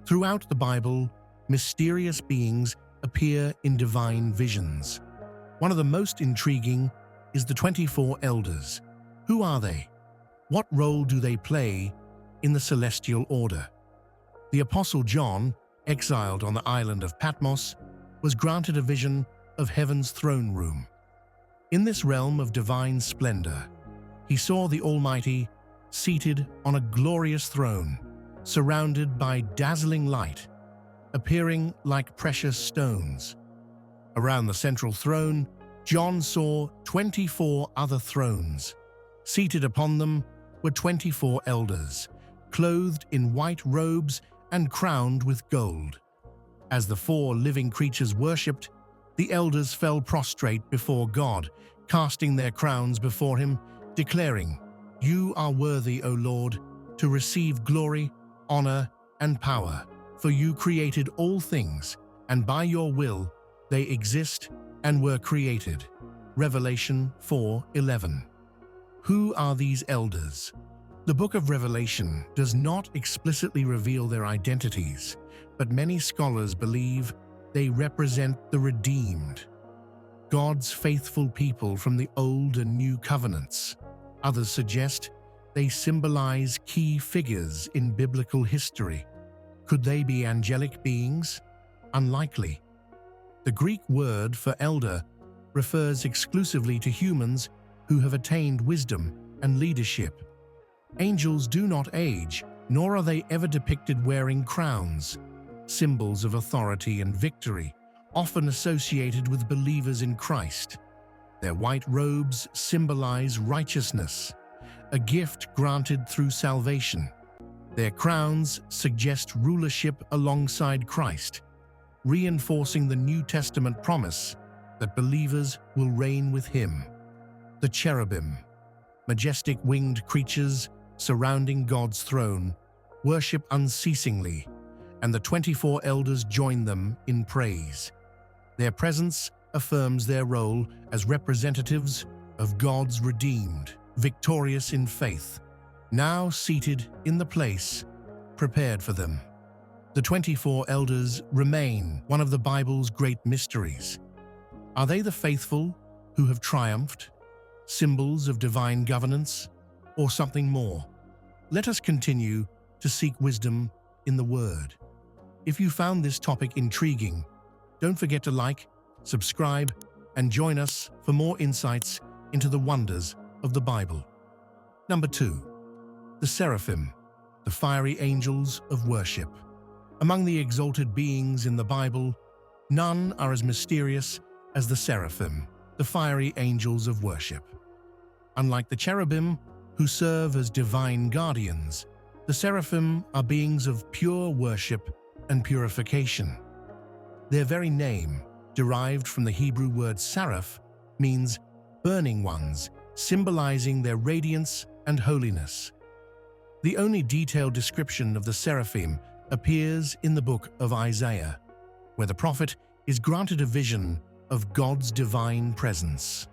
Throughout the Bible, mysterious beings appear in divine visions. One of the most intriguing is the 24 elders. Who are they? What role do they play in the celestial order? The Apostle John, exiled on the island of Patmos, was granted a vision of heaven's throne room. In this realm of divine splendor, he saw the Almighty seated on a glorious throne, surrounded by dazzling light, appearing like precious stones. Around the central throne, John saw 24 other thrones. Seated upon them were 24 elders, clothed in white robes and crowned with gold. As the 4 living creatures worshipped, the elders fell prostrate before God, casting their crowns before him, declaring, "You are worthy, O Lord, to receive glory, honor, and power, for you created all things, and by your will they exist and were created." Revelation 4:11. Who are these elders? The book of Revelation does not explicitly reveal their identities, but many scholars believe they represent the redeemed, God's faithful people from the Old and New Covenants. Others suggest they symbolize key figures in biblical history. Could they be angelic beings? Unlikely. The Greek word for elder refers exclusively to humans who have attained wisdom and leadership. Angels do not age, nor are they ever depicted wearing crowns, symbols of authority and victory, often associated with believers in Christ. Their white robes symbolize righteousness, a gift granted through salvation. Their crowns suggest rulership alongside Christ, reinforcing the New Testament promise that believers will reign with him. The cherubim, majestic winged creatures surrounding God's throne, worship unceasingly, and the 24 elders join them in praise. Their presence affirms their role as representatives of God's redeemed, victorious in faith, now seated in the place prepared for them. The 24 elders remain one of the Bible's great mysteries. Are they the faithful who have triumphed, symbols of divine governance, or something more? Let us continue to seek wisdom in the Word. If you found this topic intriguing, don't forget to like, subscribe, and join us for more insights into the wonders of the Bible. Number 2. The Seraphim, the fiery angels of worship. Among the exalted beings in the Bible, none are as mysterious as the Seraphim, the fiery angels of worship. Unlike the cherubim, who serve as divine guardians, the Seraphim are beings of pure worship and purification. Their very name, derived from the Hebrew word saraph, means burning ones, symbolizing their radiance and holiness. The only detailed description of the seraphim appears in the book of Isaiah, where the prophet is granted a vision of God's divine presence.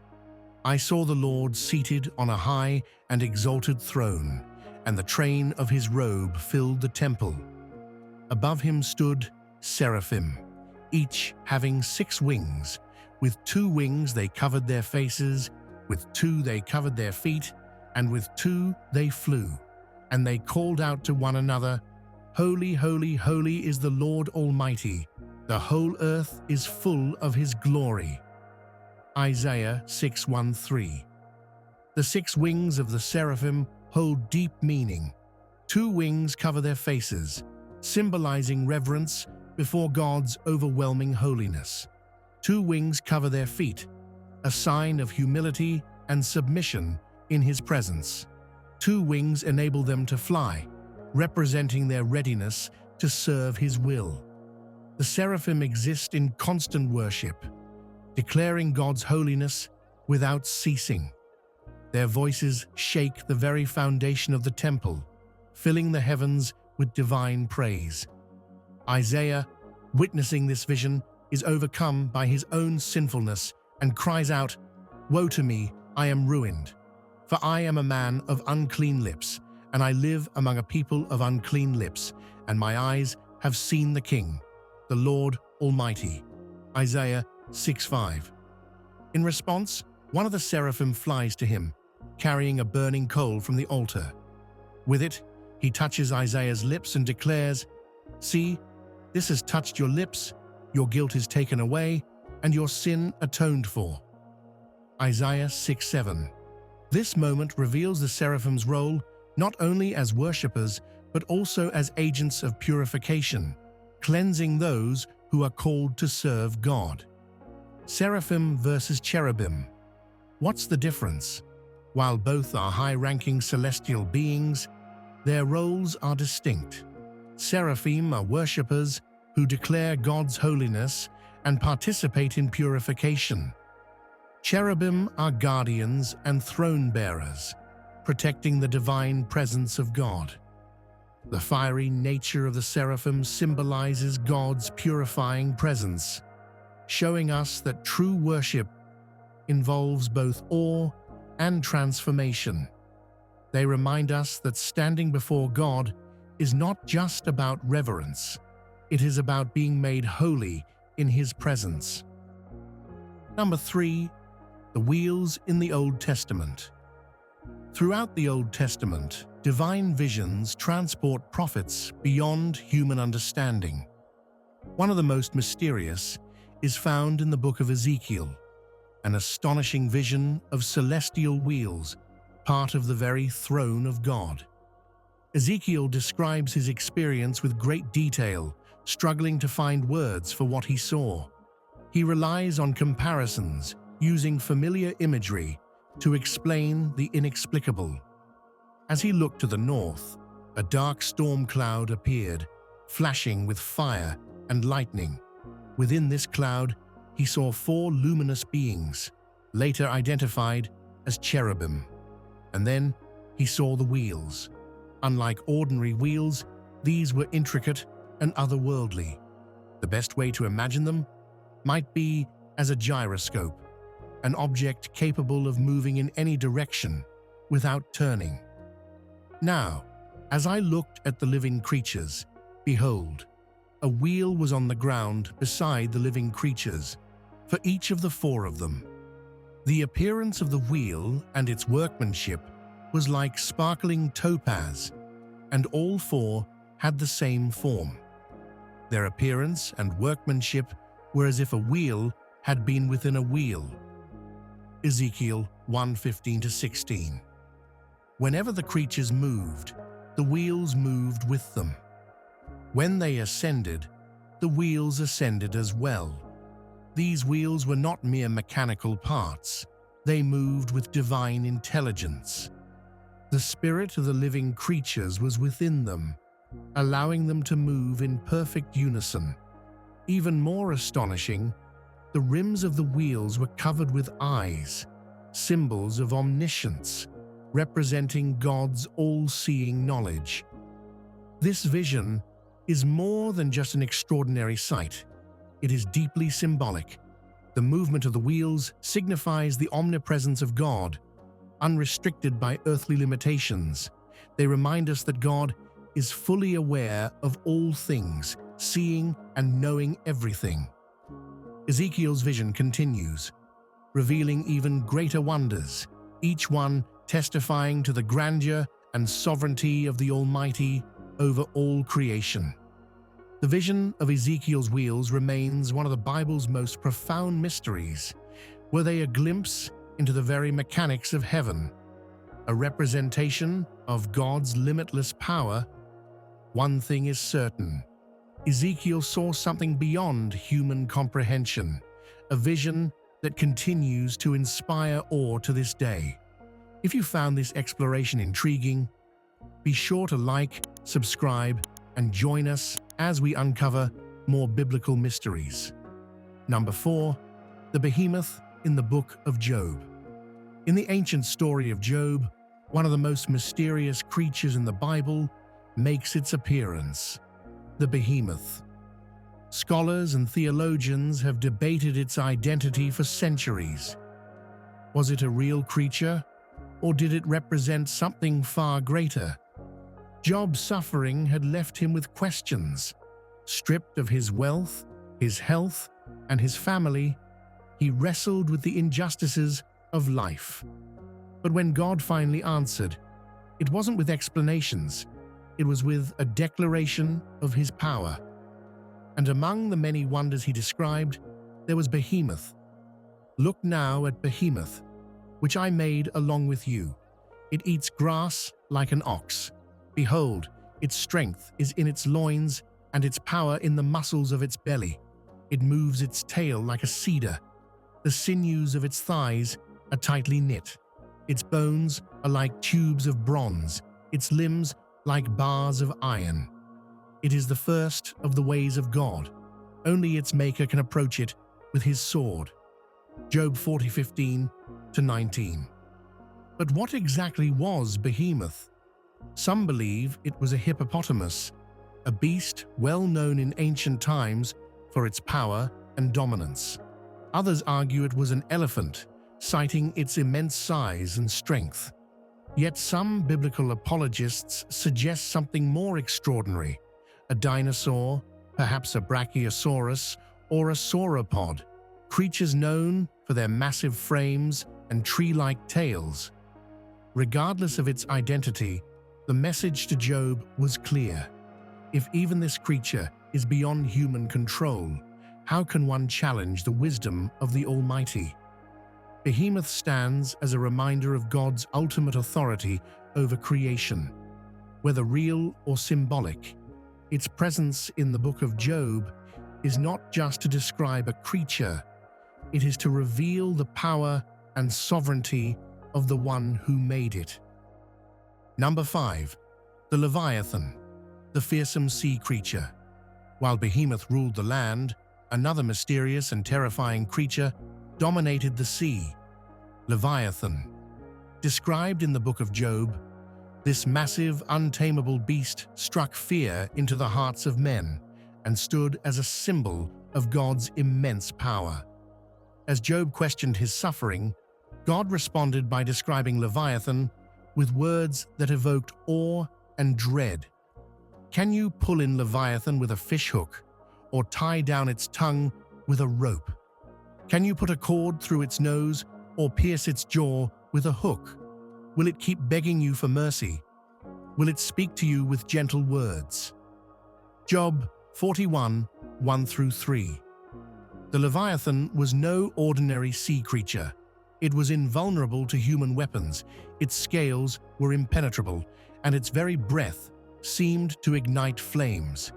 "I saw the Lord seated on a high and exalted throne, and the train of his robe filled the temple. Above him stood seraphim, each having 6 wings. With 2 wings they covered their faces, with 2 they covered their feet, and with 2 they flew. And they called out to one another, 'Holy, holy, holy is the Lord Almighty. The whole earth is full of his glory.'" Isaiah 6:1-3. The 6 wings of the seraphim hold deep meaning. 2 wings cover their faces, symbolizing reverence before God's overwhelming holiness. 2 wings cover their feet, a sign of humility and submission in his presence. 2 wings enable them to fly, representing their readiness to serve his will. The seraphim exist in constant worship, declaring God's holiness without ceasing. Their voices shake the very foundation of the temple, filling the heavens with divine praise. Isaiah, witnessing this vision, is overcome by his own sinfulness and cries out, "Woe to me, I am ruined, for I am a man of unclean lips, and I live among a people of unclean lips, and my eyes have seen the King, the Lord Almighty." Isaiah 6:5. In response, one of the seraphim flies to him, carrying a burning coal from the altar. With it, he touches Isaiah's lips and declares, "See, this has touched your lips, your guilt is taken away, and your sin atoned for." Isaiah 6:7. This moment reveals the seraphim's role not only as worshippers, but also as agents of purification, cleansing those who are called to serve God. Seraphim versus cherubim. What's the difference? While both are high-ranking celestial beings, their roles are distinct. Seraphim are worshippers who declare God's holiness and participate in purification. Cherubim are guardians and throne-bearers, protecting the divine presence of God. The fiery nature of the seraphim symbolizes God's purifying presence, showing us that true worship involves both awe and transformation. They remind us that standing before God is not just about reverence, it is about being made holy in His presence. Number 3. The wheels in the Old Testament. Throughout the Old Testament, divine visions transport prophets beyond human understanding. One of the most mysterious is found in the book of Ezekiel, an astonishing vision of celestial wheels, part of the very throne of God. Ezekiel describes his experience with great detail, struggling to find words for what he saw. He relies on comparisons, using familiar imagery to explain the inexplicable. As he looked to the north, a dark storm cloud appeared, flashing with fire and lightning. Within this cloud, he saw 4 luminous beings, later identified as cherubim. And then he saw the wheels. Unlike ordinary wheels, these were intricate and otherworldly. The best way to imagine them might be as a gyroscope, an object capable of moving in any direction without turning. Now, as I looked at the living creatures, behold, a wheel was on the ground beside the living creatures, for each of the 4 of them. The appearance of the wheel and its workmanship was like sparkling topaz, and all 4 had the same form. Their appearance and workmanship were as if a wheel had been within a wheel. Ezekiel 1:15-16. Whenever the creatures moved, the wheels moved with them. When they ascended, the wheels ascended as well. These wheels were not mere mechanical parts. They moved with divine intelligence. The spirit of the living creatures was within them, allowing them to move in perfect unison. Even more astonishing, the rims of the wheels were covered with eyes, symbols of omniscience, representing God's all-seeing knowledge. This vision is more than just an extraordinary sight. It is deeply symbolic. The movement of the wheels signifies the omnipresence of God, unrestricted by earthly limitations. They remind us that God is fully aware of all things, seeing and knowing everything. Ezekiel's vision continues, revealing even greater wonders, each one testifying to the grandeur and sovereignty of the Almighty over all creation. The vision of Ezekiel's wheels remains one of the Bible's most profound mysteries. Were they a glimpse into the very mechanics of heaven, a representation of God's limitless power? One thing is certain: Ezekiel saw something beyond human comprehension, a vision that continues to inspire awe to this day. If you found this exploration intriguing, be sure to like, subscribe, and join us as we uncover more biblical mysteries. Number 4. The behemoth in the book of Job. In the ancient story of Job, one of the most mysterious creatures in the Bible makes its appearance: the behemoth. Scholars and theologians have debated its identity for centuries. Was it a real creature, or did it represent something far greater? Job's suffering had left him with questions. Stripped of his wealth, his health, and his family, he wrestled with the injustices of life. But when God finally answered, it wasn't with explanations, it was with a declaration of his power. And among the many wonders he described, there was Behemoth. Look now at Behemoth, which I made along with you. It eats grass like an ox. Behold, its strength is in its loins, and its power in the muscles of its belly. It moves its tail like a cedar. The sinews of its thighs are tightly knit. Its bones are like tubes of bronze, its limbs like bars of iron. It is the first of the ways of God. Only its maker can approach it with his sword. Job 40:15-19. But what exactly was Behemoth? Some believe it was a hippopotamus, a beast well known in ancient times for its power and dominance. Others argue it was an elephant, citing its immense size and strength. Yet some biblical apologists suggest something more extraordinary: a dinosaur, perhaps a brachiosaurus or a sauropod, creatures known for their massive frames and tree-like tails. Regardless of its identity, the message to Job was clear. If even this creature is beyond human control, how can one challenge the wisdom of the Almighty? Behemoth stands as a reminder of God's ultimate authority over creation. Whether real or symbolic, its presence in the book of Job is not just to describe a creature, it is to reveal the power and sovereignty of the one who made it. Number 5. The Leviathan, the fearsome sea creature. While Behemoth ruled the land, another mysterious and terrifying creature dominated the sea: Leviathan. Described in the book of Job, this massive, untamable beast struck fear into the hearts of men and stood as a symbol of God's immense power. As Job questioned his suffering, God responded by describing Leviathan with words that evoked awe and dread. Can you pull in Leviathan with a fishhook, or tie down its tongue with a rope? Can you put a cord through its nose, or pierce its jaw with a hook? Will it keep begging you for mercy? Will it speak to you with gentle words? Job 41:1-3. The Leviathan was no ordinary sea creature. It was invulnerable to human weapons, its scales were impenetrable, and its very breath seemed to ignite flames.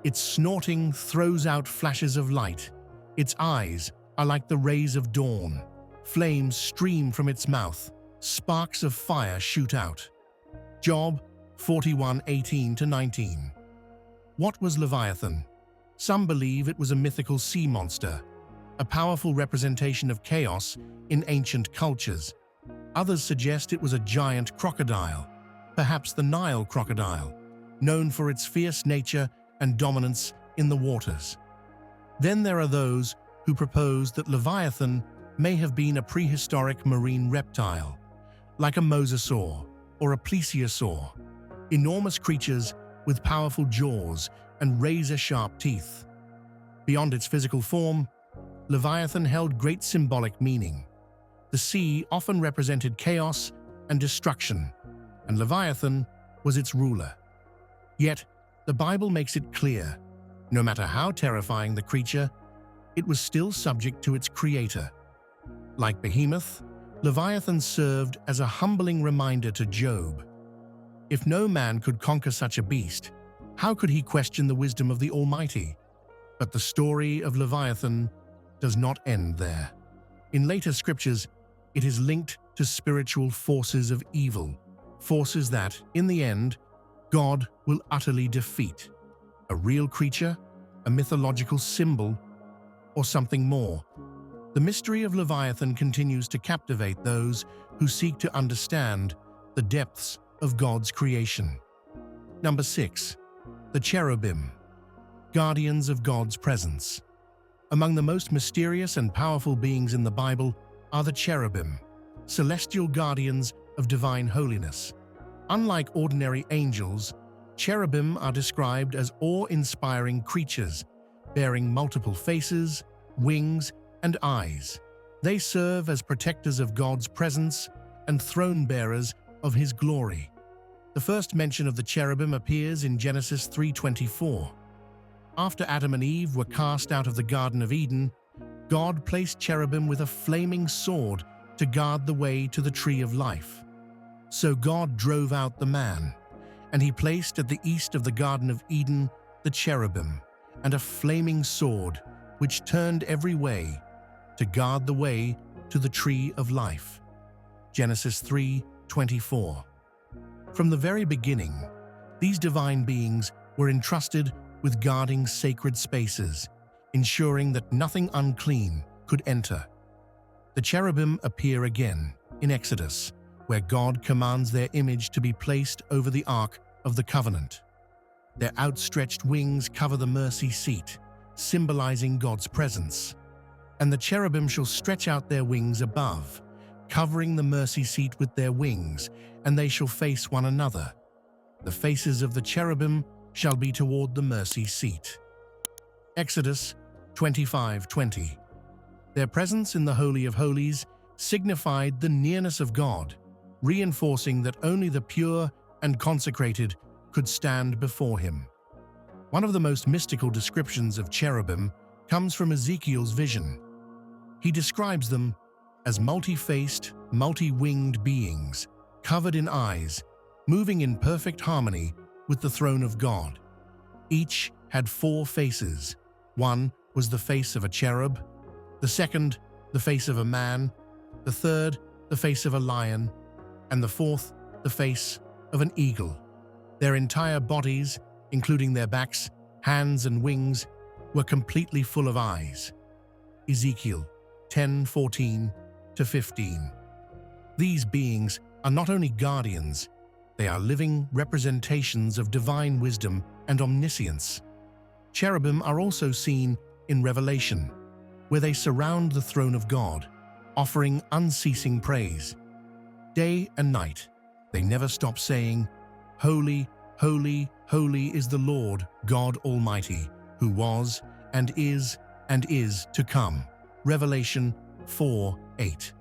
Its snorting throws out flashes of light. Its eyes are like the rays of dawn. Flames stream from its mouth. Sparks of fire shoot out. Job 41:18-19. What was Leviathan? Some believe it was a mythical sea monster, a powerful representation of chaos in ancient cultures. Others suggest it was a giant crocodile, perhaps the Nile crocodile, known for its fierce nature and dominance in the waters. Then there are those who propose that Leviathan may have been a prehistoric marine reptile, like a mosasaur or a plesiosaur, enormous creatures with powerful jaws and razor-sharp teeth. Beyond its physical form, Leviathan held great symbolic meaning. The sea often represented chaos and destruction, and Leviathan was its ruler. Yet, the Bible makes it clear, no matter how terrifying the creature, it was still subject to its creator. Like Behemoth, Leviathan served as a humbling reminder to Job. If no man could conquer such a beast, how could he question the wisdom of the Almighty? But the story of Leviathan does not end there. In later scriptures, it is linked to spiritual forces of evil, forces that, in the end, God will utterly defeat. A real creature, a mythological symbol, or something more. The mystery of Leviathan continues to captivate those who seek to understand the depths of God's creation. Number 6. The Cherubim, guardians of God's presence. Among the most mysterious and powerful beings in the Bible are the cherubim, celestial guardians of divine holiness. Unlike ordinary angels, Cherubim are described as awe-inspiring creatures, bearing multiple faces, wings, and eyes. They serve as protectors of God's presence and throne-bearers of His glory. The first mention of the cherubim appears in Genesis 3:24. After Adam and Eve were cast out of the Garden of Eden, God placed cherubim with a flaming sword to guard the way to the tree of life. So God drove out the man, and He placed at the east of the Garden of Eden the cherubim and a flaming sword which turned every way to guard the way to the tree of life. Genesis 3:24. From the very beginning, these divine beings were entrusted with guarding sacred spaces, ensuring that nothing unclean could enter. The cherubim appear again in Exodus, where God commands their image to be placed over the Ark of the Covenant. Their outstretched wings cover the mercy seat, symbolizing God's presence. And the cherubim shall stretch out their wings above, covering the mercy seat with their wings, and they shall face one another. The faces of the cherubim shall be toward the mercy seat. Exodus 25:20. Their presence in the Holy of Holies signified the nearness of God, reinforcing that only the pure and consecrated could stand before Him. One of the most mystical descriptions of cherubim comes from Ezekiel's vision. He describes them as multi-faced, multi-winged beings, covered in eyes, moving in perfect harmony with the throne of God. Each had 4 faces. One was the face of a cherub, the second, the face of a man, the third, the face of a lion, and the fourth, the face of an eagle. Their entire bodies, including their backs, hands, and wings, were completely full of eyes. Ezekiel 10:14-15. These beings are not only guardians, they are living representations of divine wisdom and omniscience. Cherubim are also seen in Revelation, where they surround the throne of God, offering unceasing praise. Day and night, they never stop saying, "Holy, holy, holy is the Lord God Almighty, who was and is to come." Revelation 4:8.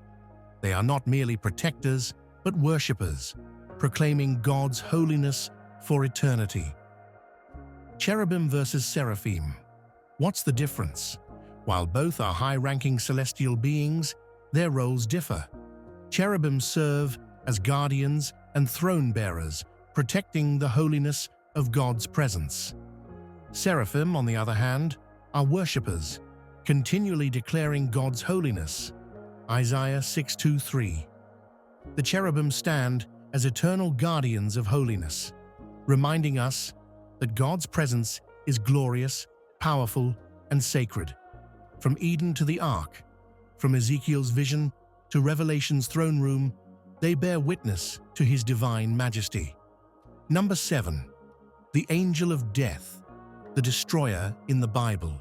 They are not merely protectors, but worshippers, proclaiming God's holiness for eternity. Cherubim versus seraphim. What's the difference? While both are high-ranking celestial beings, their roles differ. Cherubim serve as guardians and throne-bearers, protecting the holiness of God's presence. Seraphim, on the other hand, are worshippers, continually declaring God's holiness. Isaiah 6:2-3. The cherubim stand as eternal guardians of holiness, reminding us that God's presence is glorious, powerful, and sacred. From Eden to the Ark, from Ezekiel's vision to Revelation's throne room, they bear witness to His divine majesty. Number 7. The Angel of Death, the destroyer in the Bible.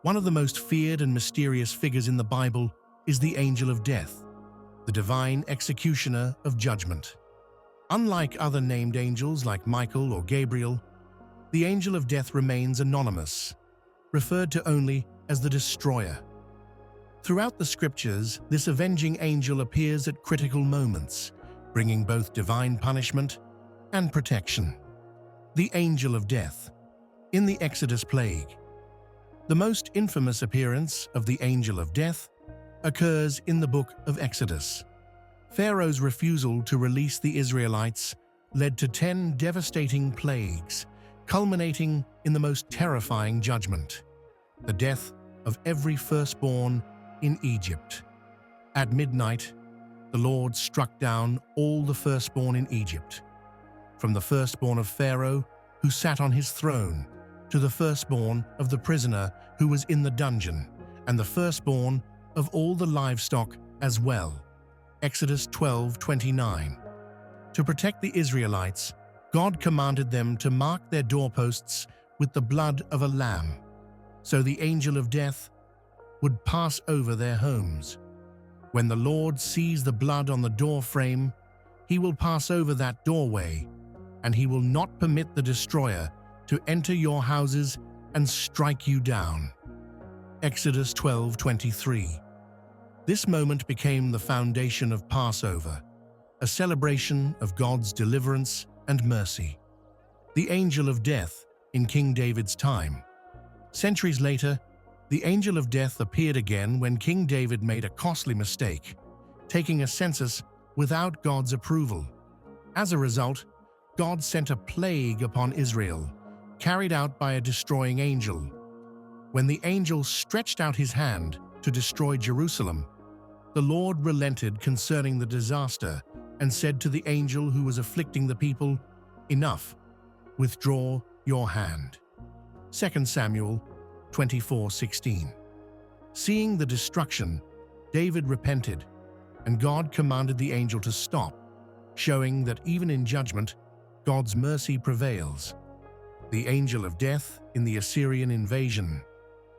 One of the most feared and mysterious figures in the Bible is the Angel of Death, the divine executioner of judgment. Unlike other named angels like Michael or Gabriel, the Angel of Death remains anonymous, referred to only as the destroyer. Throughout the scriptures, this avenging angel appears at critical moments, bringing both divine punishment and protection. The Angel of Death. In the Exodus plague, the most infamous appearance of the Angel of Death occurs in the book of Exodus. Pharaoh's refusal to release the Israelites led to 10 devastating plagues, culminating in the most terrifying judgment: the death of every firstborn in Egypt. At midnight, the Lord struck down all the firstborn in Egypt, from the firstborn of Pharaoh, who sat on his throne, to the firstborn of the prisoner who was in the dungeon, and the firstborn of all the livestock as well. Exodus 12:29. To protect the Israelites, God commanded them to mark their doorposts with the blood of a lamb, so the angel of death would pass over their homes. When the Lord sees the blood on the door frame, He will pass over that doorway, and he will not permit the destroyer to enter your houses and strike you down. Exodus 12:23. This moment became the foundation of Passover, a celebration of God's deliverance and mercy. The angel of death in King David's time. Centuries later, the angel of death appeared again when King David made a costly mistake, taking a census without God's approval. As a result, God sent a plague upon Israel, carried out by a destroying angel. When the angel stretched out his hand to destroy Jerusalem, the Lord relented concerning the disaster and said to the angel who was afflicting the people, "Enough, withdraw your hand." 2 Samuel 24:16. Seeing the destruction, David repented, and God commanded the angel to stop, showing that even in judgment, God's mercy prevails. The angel of death in the Assyrian invasion.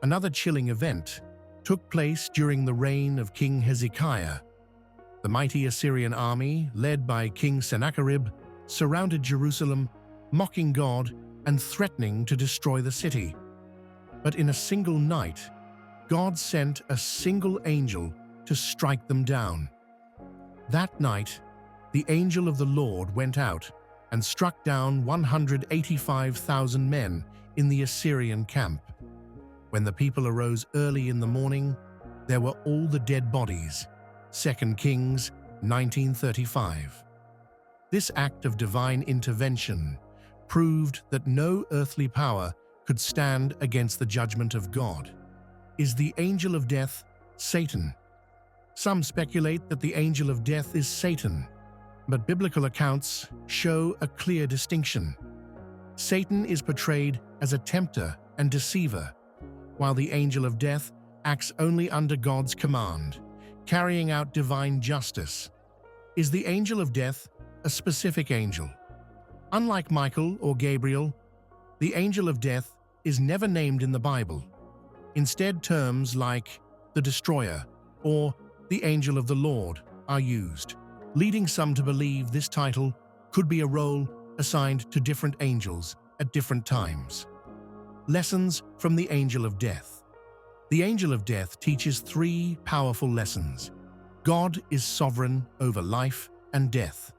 Another chilling event took place during the reign of King Hezekiah. The mighty Assyrian army, led by King Sennacherib, surrounded Jerusalem, mocking God and threatening to destroy the city. But in a single night, God sent a single angel to strike them down. That night, the angel of the Lord went out and struck down 185,000 men in the Assyrian camp. When the people arose early in the morning, there were all the dead bodies. 2 Kings 19:35. This act of divine intervention proved that no earthly power could stand against the judgment of God. Is the angel of death Satan? Some speculate that the angel of death is Satan, but biblical accounts show a clear distinction. Satan is portrayed as a tempter and deceiver, while the angel of death acts only under God's command, carrying out divine justice. Is the angel of death a specific angel? Unlike Michael or Gabriel, the angel of death is never named in the Bible. Instead, terms like the destroyer or the angel of the Lord are used, leading some to believe this title could be a role assigned to different angels at different times. Lessons from the angel of death. The angel of death teaches three powerful lessons. God is sovereign over life and death.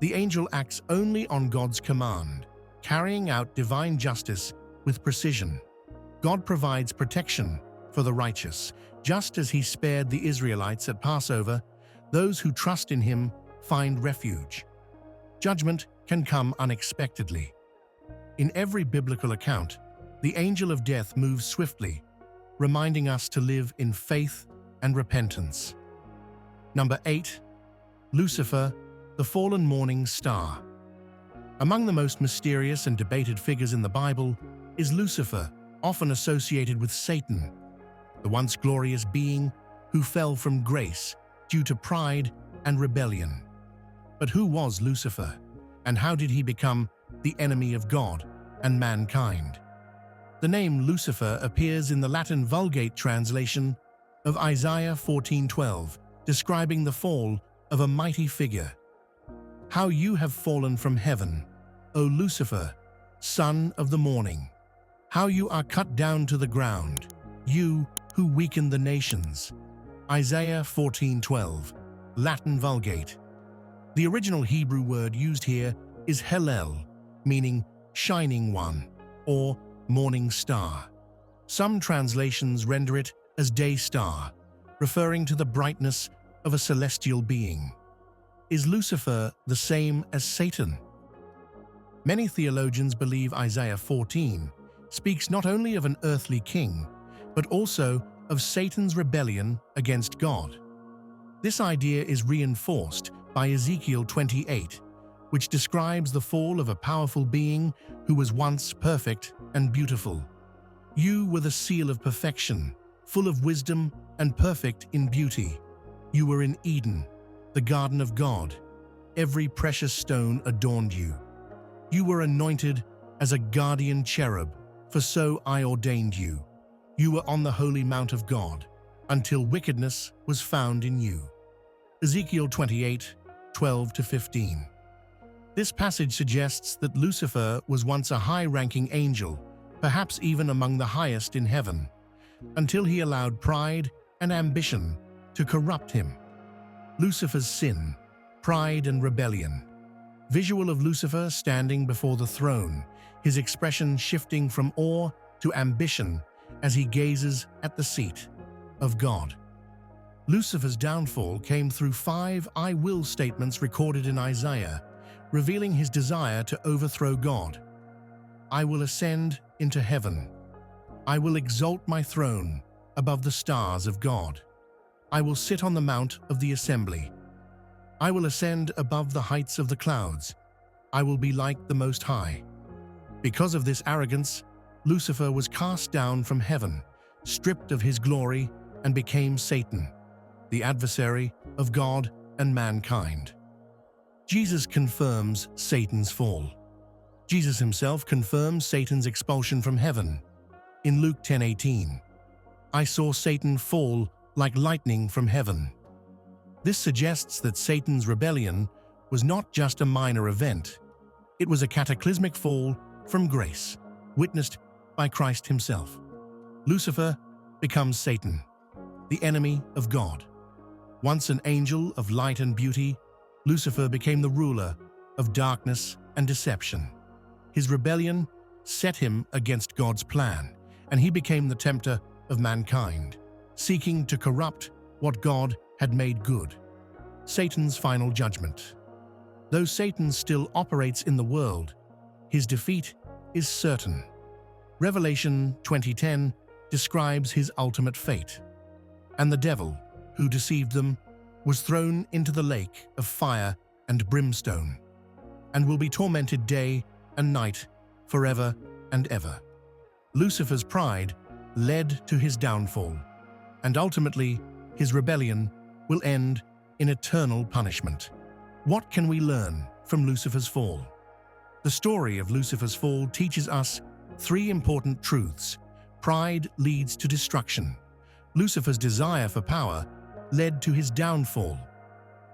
The angel acts only on God's command, carrying out divine justice with precision. God provides protection for the righteous. Just as he spared the Israelites at Passover, those who trust in him find refuge. Judgment can come unexpectedly. In every biblical account, the angel of death moves swiftly, reminding us to live in faith and repentance. Number 8. Lucifer, the fallen morning star. Among the most mysterious and debated figures in the Bible is Lucifer, often associated with Satan, the once glorious being who fell from grace due to pride and rebellion. But who was Lucifer, and how did he become the enemy of God and mankind? The name Lucifer appears in the Latin Vulgate translation of Isaiah 14:12, describing the fall of a mighty figure. How you have fallen from heaven, O Lucifer, son of the morning. How you are cut down to the ground, you who weaken the nations. Isaiah 14:12, Latin Vulgate. The original Hebrew word used here is Hallel, meaning shining one or morning star. Some translations render it as day star, referring to the brightness of a celestial being. Is Lucifer the same as Satan? Many theologians believe Isaiah 14 speaks not only of an earthly king, but also of Satan's rebellion against God. This idea is reinforced by Ezekiel 28, which describes the fall of a powerful being who was once perfect and beautiful. You were the seal of perfection, full of wisdom and perfect in beauty. You were in Eden, the garden of God. Every precious stone adorned you. You were anointed as a guardian cherub, for so I ordained you. You were on the holy mount of God, until wickedness was found in you. Ezekiel 28:12-15. This passage suggests that Lucifer was once a high-ranking angel, perhaps even among the highest in heaven, until he allowed pride and ambition to corrupt him. Lucifer's sin, pride and rebellion. Visual of Lucifer standing before the throne, his expression shifting from awe to ambition as he gazes at the seat of God. Lucifer's downfall came through 5 "I will" statements recorded in Isaiah, revealing his desire to overthrow God. "I will ascend into heaven. I will exalt my throne above the stars of God. I will sit on the mount of the assembly. I will ascend above the heights of the clouds. I will be like the Most High." Because of this arrogance, Lucifer was cast down from heaven, stripped of his glory, and became Satan, the adversary of God and mankind. Jesus confirms Satan's fall. Jesus himself confirms Satan's expulsion from heaven. In Luke 10:18, "I saw Satan fall like lightning from heaven." This suggests that Satan's rebellion was not just a minor event. It was a cataclysmic fall from grace, witnessed by Christ himself. Lucifer becomes Satan, the enemy of God. Once an angel of light and beauty, Lucifer became the ruler of darkness and deception. His rebellion set him against God's plan, and he became the tempter of mankind, seeking to corrupt what God had made good. Satan's final judgment. Though Satan still operates in the world, his defeat is certain. Revelation 20:10 describes his ultimate fate. "And the devil, who deceived them, was thrown into the lake of fire and brimstone, and will be tormented day and night forever and ever." Lucifer's pride led to his downfall, and ultimately his rebellion will end in eternal punishment. What can we learn from Lucifer's fall? The story of Lucifer's fall teaches us 3 important truths. Pride leads to destruction. Lucifer's desire for power led to his downfall.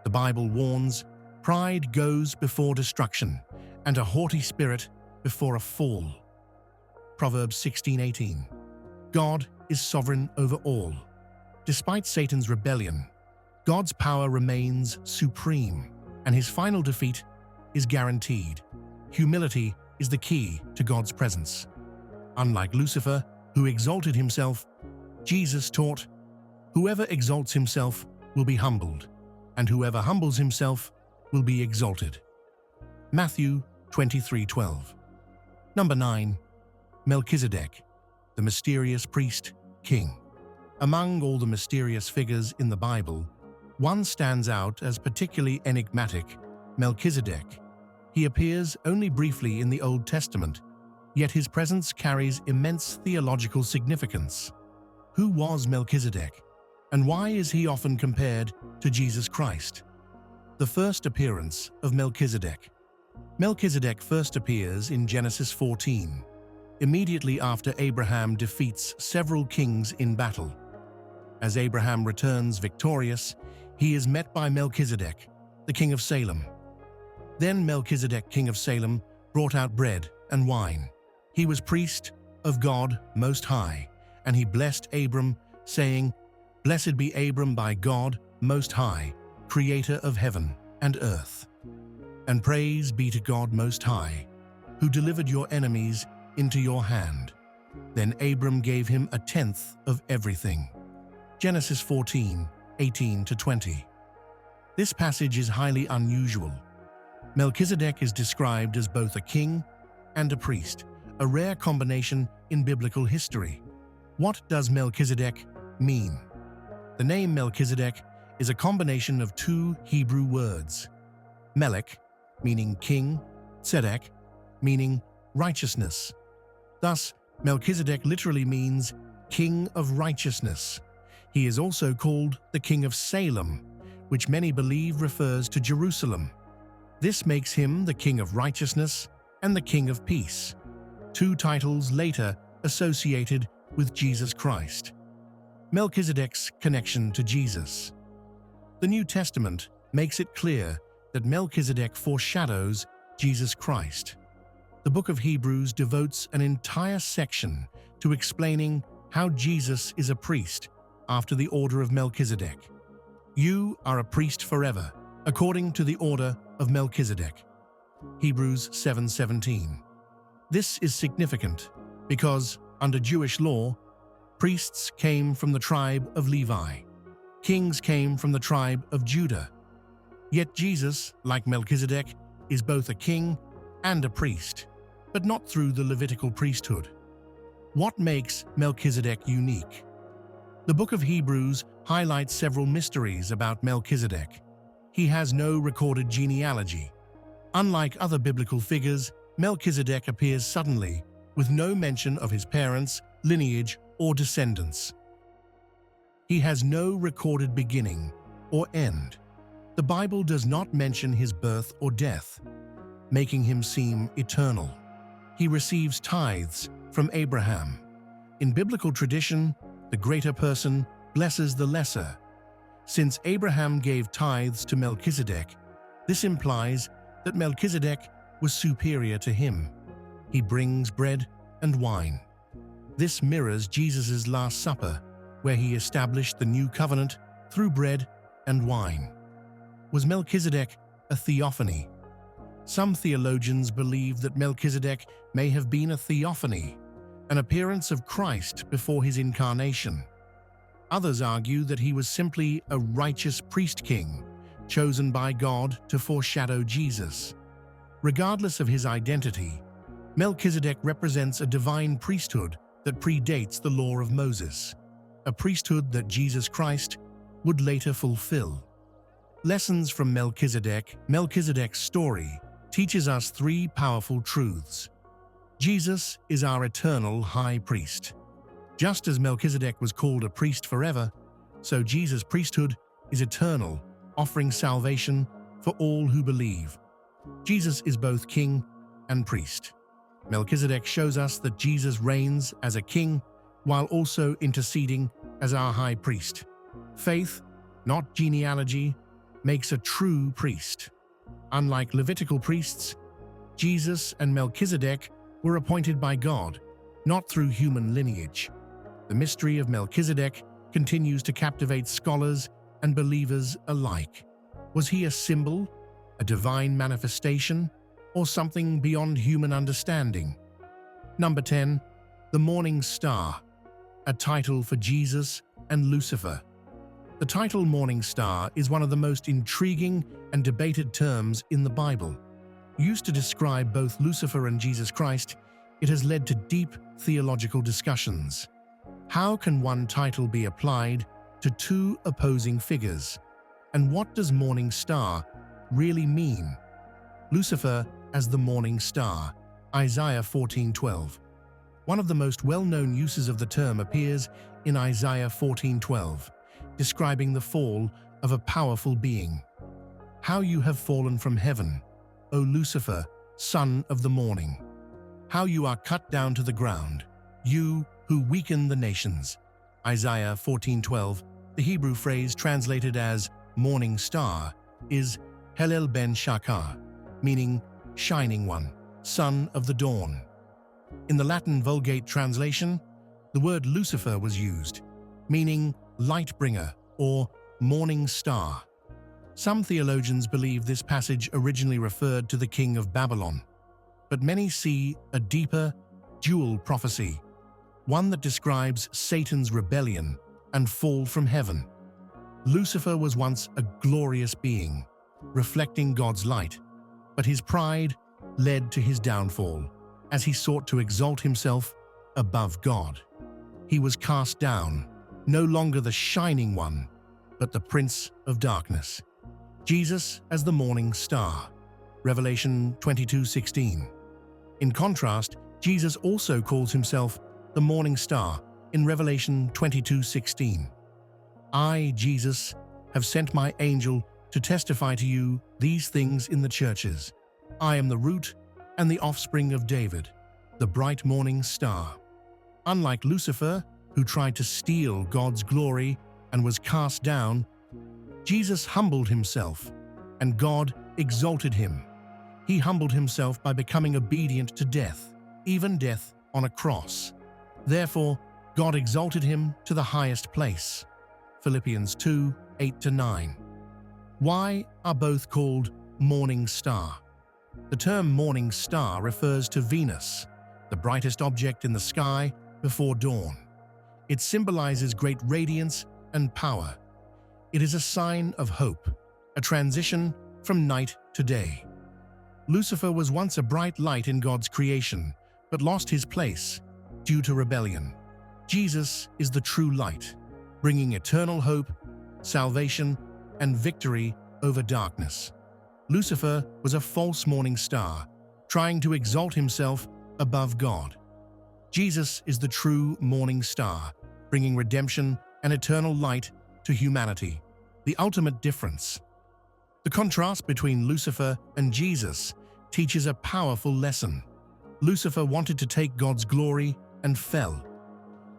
The Bible warns, pride goes before destruction, and a haughty spirit before a fall. Proverbs 16:18. God is sovereign over all. Despite Satan's rebellion, God's power remains supreme, and his final defeat is guaranteed. Humility is the key to God's presence. Unlike Lucifer, who exalted himself, Jesus taught, "Whoever exalts himself will be humbled, and whoever humbles himself will be exalted." Matthew 23:12. Number 9. Melchizedek, the mysterious priest, king. Among all the mysterious figures in the Bible, one stands out as particularly enigmatic: Melchizedek. He appears only briefly in the Old Testament, yet his presence carries immense theological significance. Who was Melchizedek, and why is he often compared to Jesus Christ? The first appearance of Melchizedek. Melchizedek first appears in Genesis 14, immediately after Abraham defeats several kings in battle. As Abraham returns victorious, he is met by Melchizedek, the king of Salem. Then Melchizedek, king of Salem, brought out bread and wine. He was priest of God Most High, and he blessed Abram, saying, "Blessed be Abram by God Most High, creator of heaven and earth. And praise be to God Most High, who delivered your enemies into your hand." Then Abram gave him 1/10 of everything. Genesis 14:18-20. This passage is highly unusual. Melchizedek is described as both a king and a priest, a rare combination in biblical history. What does Melchizedek mean? The name Melchizedek is a combination of 2 Hebrew words: Melech, meaning king, Tzedek, meaning righteousness. Thus, Melchizedek literally means king of righteousness. He is also called the king of Salem, which many believe refers to Jerusalem. This makes him the king of righteousness and the king of peace, 2 titles later associated with Jesus Christ. Melchizedek's connection to Jesus. The New Testament makes it clear that Melchizedek foreshadows Jesus Christ. The book of Hebrews devotes an entire section to explaining how Jesus is a priest after the order of Melchizedek. You are a priest forever, according to the order of Melchizedek. Hebrews 7:17. This is significant because, under Jewish law, priests came from the tribe of Levi. Kings came from the tribe of Judah. Yet Jesus, like Melchizedek, is both a king and a priest, but not through the Levitical priesthood. What makes Melchizedek unique? The book of Hebrews highlights several mysteries about Melchizedek. He has no recorded genealogy. Unlike other biblical figures, Melchizedek appears suddenly, with no mention of his parents, lineage, or descendants. He has no recorded beginning or end. The Bible does not mention his birth or death, making him seem eternal. He receives tithes from Abraham. In biblical tradition, the greater person blesses the lesser. Since Abraham gave tithes to Melchizedek, this implies that Melchizedek was superior to him. He brings bread and wine. This mirrors Jesus' Last Supper, where he established the new covenant through bread and wine. Was Melchizedek a theophany? Some theologians believe that Melchizedek may have been a theophany, an appearance of Christ before his incarnation. Others argue that he was simply a righteous priest-king, chosen by God to foreshadow Jesus. Regardless of his identity, Melchizedek represents a divine priesthood that predates the law of Moses, a priesthood that Jesus Christ would later fulfill. Lessons from Melchizedek. Melchizedek's story teaches us three powerful truths. Jesus is our eternal high priest. Just as Melchizedek was called a priest forever, so Jesus' priesthood is eternal, offering salvation for all who believe. Jesus is both king and priest. Melchizedek shows us that Jesus reigns as a king while also interceding as our high priest. Faith, not genealogy, makes a true priest. Unlike Levitical priests, Jesus and Melchizedek were appointed by God, not through human lineage. The mystery of Melchizedek continues to captivate scholars and believers alike. Was he a symbol, a divine manifestation, or something beyond human understanding? Number 10. The Morning Star, a title for Jesus and Lucifer. The title Morning Star is one of the most intriguing and debated terms in the Bible. Used to describe both Lucifer and Jesus Christ, it has led to deep theological discussions. How can one title be applied to two opposing figures? And what does Morning Star really mean? Lucifer as the Morning Star, Isaiah 14:12. One of the most well-known uses of the term appears in Isaiah 14:12, describing the fall of a powerful being. How you have fallen from heaven, O Lucifer, son of the morning. How you are cut down to the ground, you who weaken the nations. Isaiah 14:12. The Hebrew phrase translated as morning star is Helel ben Shakar, meaning shining one, son of the dawn. In the Latin Vulgate translation, the word Lucifer was used, meaning light bringer or morning star. Some theologians believe this passage originally referred to the king of Babylon, but many see a deeper, dual prophecy, one that describes Satan's rebellion and fall from heaven. Lucifer was once a glorious being, reflecting God's light, but his pride led to his downfall as he sought to exalt himself above God. He was cast down, no longer the shining one, but the prince of darkness. Jesus as the morning star, Revelation 22:16. In contrast, Jesus also calls himself the morning star in Revelation 22:16. I, Jesus, have sent my angel to testify to you these things in the churches. I am the root and the offspring of David, the bright morning star. Unlike Lucifer, who tried to steal God's glory and was cast down, Jesus humbled himself, and God exalted him. He humbled himself by becoming obedient to death, even death on a cross. Therefore, God exalted him to the highest place. Philippians 2, 8-9. Why are both called morning star? The term morning star refers to Venus, the brightest object in the sky before dawn. It symbolizes great radiance and power. It is a sign of hope, a transition from night to day. Lucifer was once a bright light in God's creation, but lost his place due to rebellion. Jesus is the true light, bringing eternal hope, salvation, and victory over darkness. Lucifer was a false morning star, trying to exalt himself above God. Jesus is the true morning star, bringing redemption and eternal light to humanity. The ultimate difference. The contrast between Lucifer and Jesus teaches a powerful lesson. Lucifer wanted to take God's glory and fell.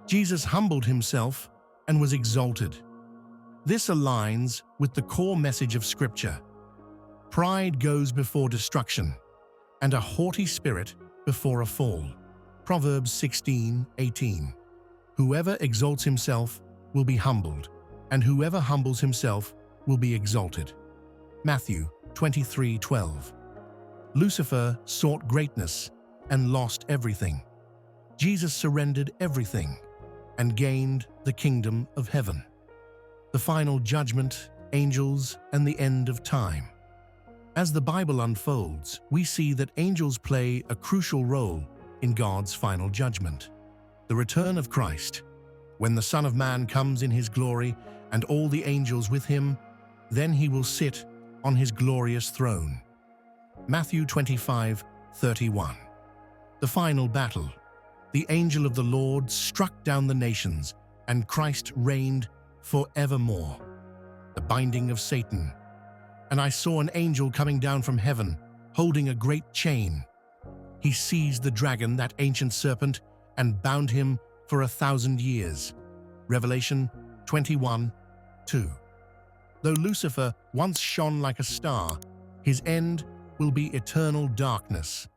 Jesus humbled himself and was exalted. This aligns with the core message of Scripture. Pride goes before destruction, and a haughty spirit before a fall. Proverbs 16:18. Whoever exalts himself will be humbled, and whoever humbles himself will be exalted. Matthew 23:12. Lucifer sought greatness and lost everything. Jesus surrendered everything and gained the kingdom of heaven. The final judgment, angels, and the end of time. As the Bible unfolds, we see that angels play a crucial role in God's final judgment. The return of Christ. When the Son of Man comes in his glory and all the angels with him, then he will sit on his glorious throne. Matthew 25:31. The final battle. The angel of the Lord struck down the nations, and Christ reigned forevermore. The binding of Satan. And I saw an angel coming down from heaven, holding a great chain. He seized the dragon, that ancient serpent, and bound him for 1,000 years. Revelation 21:2. Though Lucifer once shone like a star, his end will be eternal darkness.